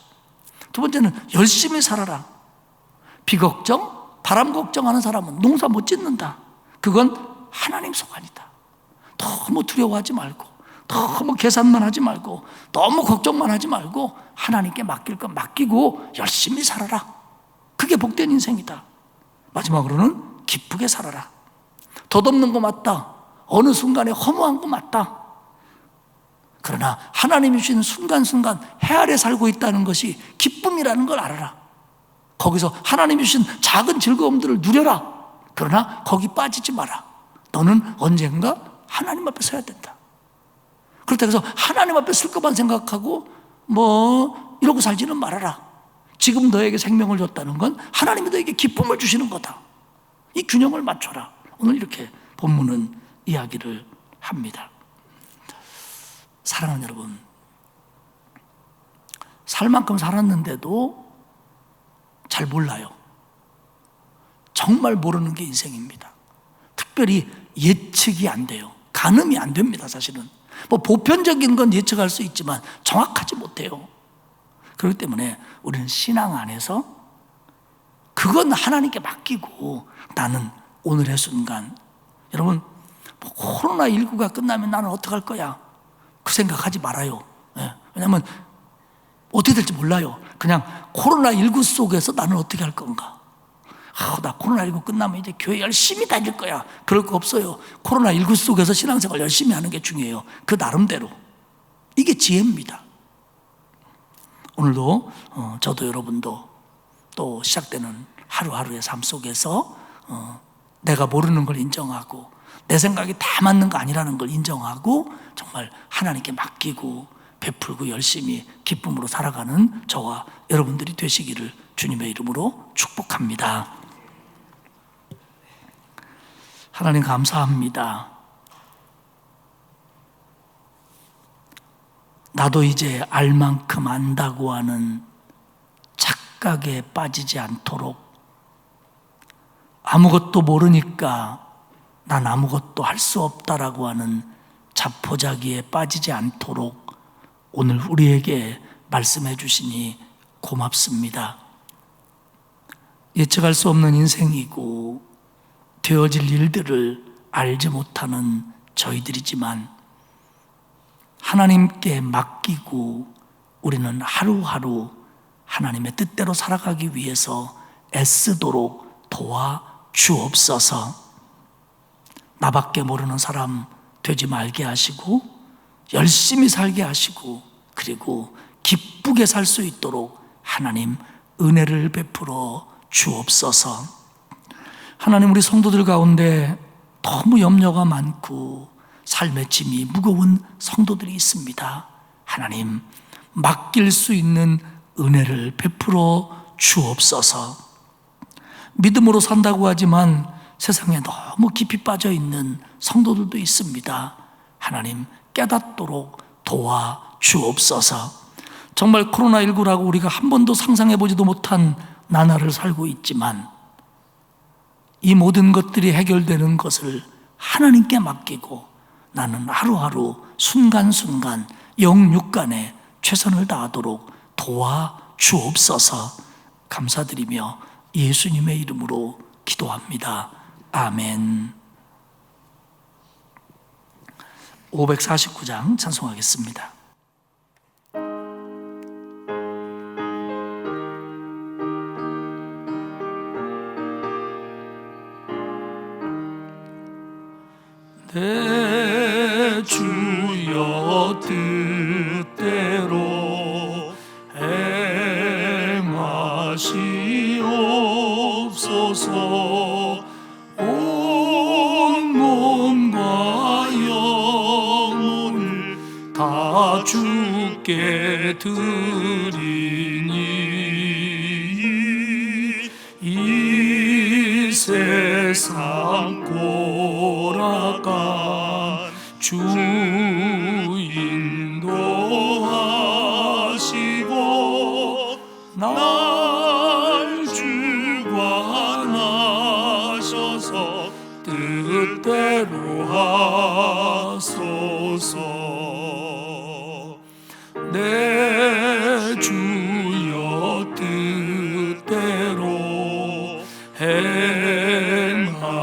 두 번째는 열심히 살아라. 비 걱정, 바람 걱정하는 사람은 농사 못 짓는다. 그건 하나님 소관이다. 너무 두려워하지 말고, 너무 계산만 하지 말고, 너무 걱정만 하지 말고 하나님께 맡길 건 맡기고 열심히 살아라. 그게 복된 인생이다. 마지막으로는 기쁘게 살아라. 덧없는 거 맞다. 어느 순간에 허무한 거 맞다. 그러나 하나님이 주시는 순간순간 해 아래 살고 있다는 것이 기쁨이라는 걸 알아라. 거기서 하나님이 주신 작은 즐거움들을 누려라. 그러나 거기 빠지지 마라. 너는 언젠가 하나님 앞에 서야 된다. 그렇다고 해서 하나님 앞에 쓸 것만 생각하고 뭐 이러고 살지는 말아라. 지금 너에게 생명을 줬다는 건 하나님이 너에게 기쁨을 주시는 거다. 이 균형을 맞춰라. 오늘 이렇게 본문은 이야기를 합니다. 사랑하는 여러분, 살 만큼 살았는데도 잘 몰라요. 정말 모르는 게 인생입니다. 특별히 예측이 안 돼요. 가늠이 안 됩니다. 사실은 뭐 보편적인 건 예측할 수 있지만 정확하지 못해요. 그렇기 때문에 우리는 신앙 안에서 그건 하나님께 맡기고 나는 오늘의 순간, 여러분 코로나19가 끝나면 나는 어떡할 거야, 그 생각하지 말아요. 왜냐하면 어떻게 될지 몰라요. 그냥 코로나19 속에서 나는 어떻게 할 건가. 나 코로나19 끝나면 이제 교회 열심히 다닐 거야. 그럴 거 없어요. 코로나19 속에서 신앙생활 열심히 하는 게 중요해요. 그 나름대로. 이게 지혜입니다. 오늘도 저도 여러분도 또 시작되는 하루하루의 삶 속에서 내가 모르는 걸 인정하고 내 생각이 다 맞는 거 아니라는 걸 인정하고 정말 하나님께 맡기고 베풀고 열심히 기쁨으로 살아가는 저와 여러분들이 되시기를 주님의 이름으로 축복합니다. 하나님 감사합니다. 나도 이제 알 만큼 안다고 하는 착각에 빠지지 않도록, 아무것도 모르니까 난 아무것도 할 수 없다라고 하는 자포자기에 빠지지 않도록 오늘 우리에게 말씀해 주시니 고맙습니다. 예측할 수 없는 인생이고 되어질 일들을 알지 못하는 저희들이지만 하나님께 맡기고 우리는 하루하루 하나님의 뜻대로 살아가기 위해서 애쓰도록 도와 주옵소서. 나밖에 모르는 사람 되지 말게 하시고 열심히 살게 하시고 그리고 기쁘게 살 수 있도록 하나님 은혜를 베풀어 주옵소서. 하나님, 우리 성도들 가운데 너무 염려가 많고 삶의 짐이 무거운 성도들이 있습니다. 하나님, 맡길 수 있는 은혜를 베풀어 주옵소서. 믿음으로 산다고 하지만 세상에 너무 깊이 빠져 있는 성도들도 있습니다. 하나님, 깨닫도록 도와 주옵소서. 정말 코로나19라고 우리가 한 번도 상상해 보지도 못한 나날을 살고 있지만 이 모든 것들이 해결되는 것을 하나님께 맡기고 나는 하루하루 순간순간 영육간에 최선을 다하도록 도와 주옵소서. 감사드리며 예수님의 이름으로 기도합니다. 아멘. 549장 찬송하겠습니다. 내 주여 뜻대로 행하시옵소서. 온 몸과 영혼을 다 주께 드리니 이 세상 고락간 주 인도하시고 날 주관하셔서 뜻대로 하소서. 내 주여 뜻대로 행하시옵소서.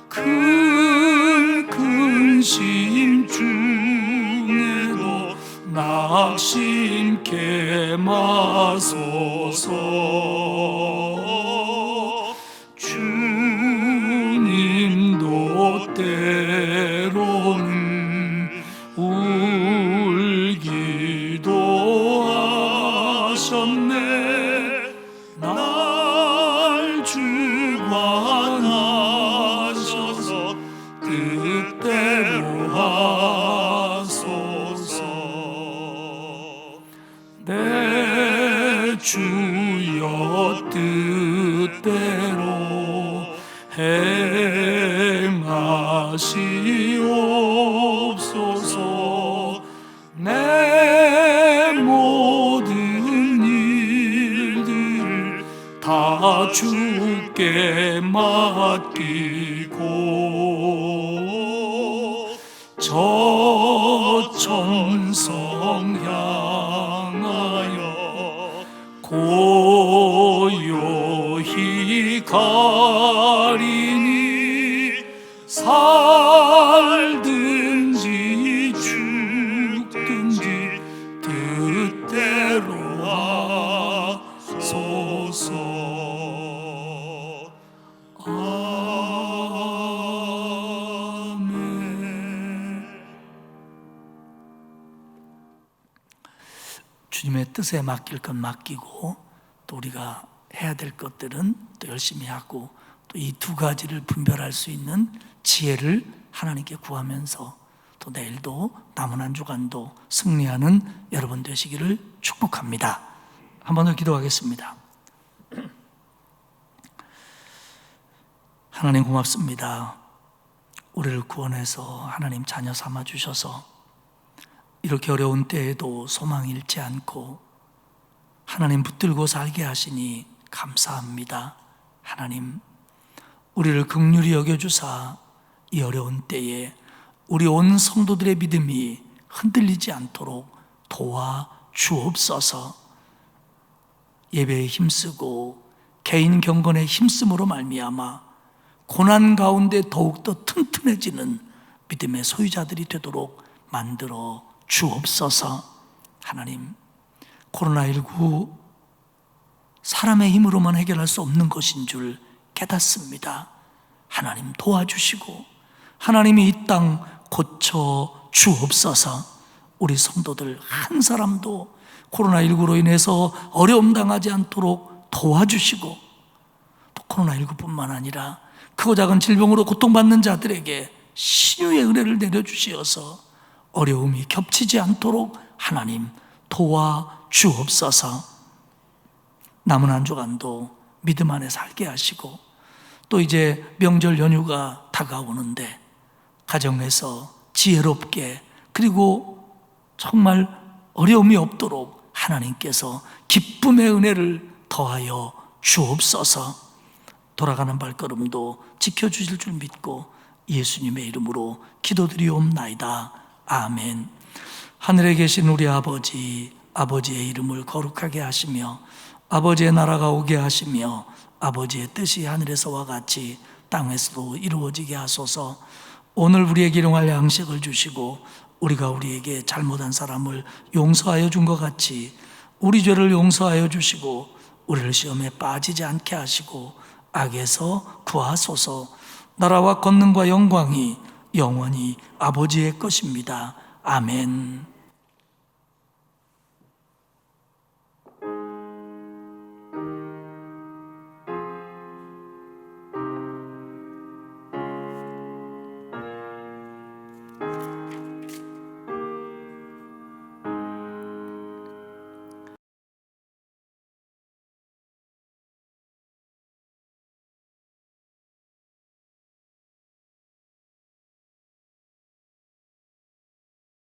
큰 근심 중에도 낙심케 마소서. 주님도 때로는 울기도 하셨네. 날 주관하 뜻대로 하소서. 내 주여 뜻대로 행하시옵소서. 내 모든 일들 다 주께 맡기고 저 천성 향하여 고요히 가리니 살든지 죽든지 뜻대로 하소서. 아멘. 주님의 뜻에 맡길 건 맡기고 또 우리가 해야 될 것들은 또 열심히 하고 또 이 두 가지를 분별할 수 있는 지혜를 하나님께 구하면서 또 내일도 남은 한 주간도 승리하는 여러분 되시기를 축복합니다. 한 번 더 기도하겠습니다. 하나님 고맙습니다. 우리를 구원해서 하나님 자녀 삼아 주셔서 이렇게 어려운 때에도 소망 잃지 않고 하나님 붙들고 살게 하시니 감사합니다. 하나님, 우리를 긍휼히 여겨주사 이 어려운 때에 우리 온 성도들의 믿음이 흔들리지 않도록 도와주옵소서. 예배에 힘쓰고 개인 경건에 힘쓰므로 말미암아 고난 가운데 더욱더 튼튼해지는 믿음의 소유자들이 되도록 만들어 주옵소서. 하나님, 코로나19 사람의 힘으로만 해결할 수 없는 것인 줄 깨닫습니다. 하나님 도와주시고 하나님이 이 땅 고쳐 주옵소서. 우리 성도들 한 사람도 코로나19로 인해서 어려움 당하지 않도록 도와주시고 또 코로나19뿐만 아니라 크고 작은 질병으로 고통받는 자들에게 신유의 은혜를 내려주시어서 어려움이 겹치지 않도록 하나님 도와주옵소서. 남은 한 주간도 믿음 안에 살게 하시고 또 이제 명절 연휴가 다가오는데 가정에서 지혜롭게 그리고 정말 어려움이 없도록 하나님께서 기쁨의 은혜를 더하여 주옵소서. 돌아가는 발걸음도 지켜주실 줄 믿고 예수님의 이름으로 기도드리옵나이다. 아멘. 하늘에 계신 우리 아버지, 아버지의 이름을 거룩하게 하시며 아버지의 나라가 오게 하시며 아버지의 뜻이 하늘에서와 같이 땅에서도 이루어지게 하소서. 오늘 우리에게 일용할 양식을 주시고 우리가 우리에게 잘못한 사람을 용서하여 준 것 같이 우리 죄를 용서하여 주시고 우리를 시험에 빠지지 않게 하시고 악에서 구하소서. 나라와 권능과 영광이 영원히 아버지의 것입니다. 아멘.